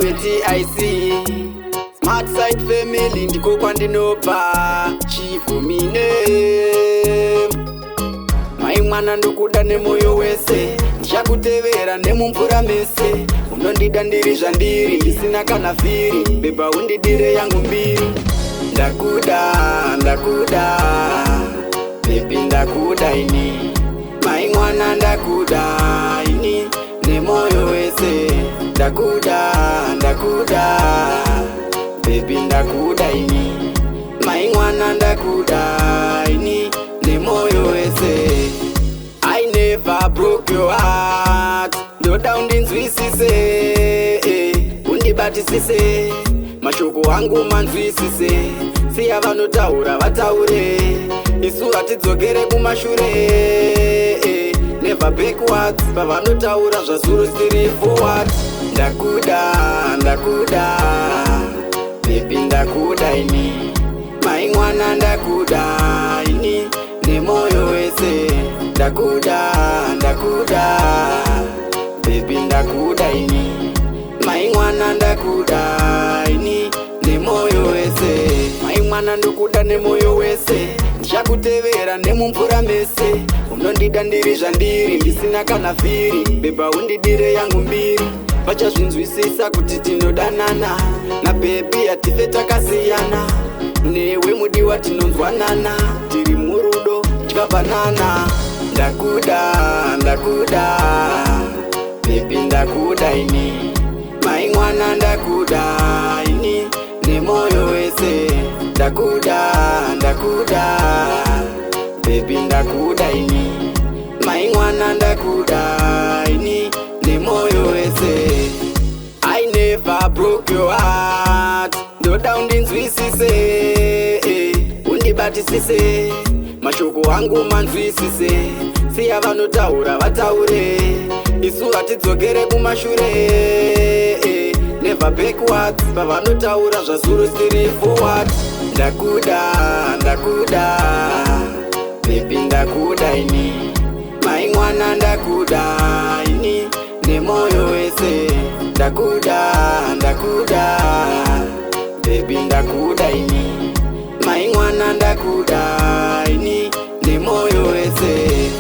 ndiwe TIC Smart Side Family ndiko kwandinobva chifumine mai mwana ndokuda nemoyo wese ndichakutevera nemumvura mese unondida ndiri zvandiri ndisina kana firi beba undidire yangu mbiri ndakuda ndakuda bebi ndakuda ini mai mwana ndakuda ini nemoyo wese ndakuda ndakuda bebi ndakuda ini mai mwana ndakuda ini nemoyo wese I never broke your heart ndoda undinzwisise undibatisise mashoko angu manzwisise siya vanotaura vataure isu hatidzokere kumashure never backwards pavanotaura zvazuro stiri forward ndakuda ndakuda bebi ndakuda ini mai mwana ndakuda ini nemoyo wese ndakuda ndakuda bebi ndakuda ini mai mwana ndakuda ini nemoyo wese mai mwana ndokuda nemoyo wese ndichakutevera nemumvura mese unondida ndiri zvandiri ndisina kana firi beba undidire yangu mbiri vachazvinzwisisa kuti tinodanana nabebi hatife takasiyana newe mudiwa tinonzwanana tiri murudo tikabanana ndakuda ndakuda bebi ndakuda ini mai mwana ndakuda ini nemoyo wese ndakuda ndakuda bebi ndakuda ini mai mwana ndakuda ini nemoyo wese I never broke your heart ndoda undinzwisise undibatisise mashoko angu manzwisise siya vanotaura vataure isu hatidzokere kumashure never backwards pavanotaura zvazuro stiri forward ndakuda ndakuda bebi ndakuda ini mai mwana ndakuda ini nemoyo wese ndakuda ndakuda bebi ndakuda ini mai mwana ndakuda ini nemoyo wese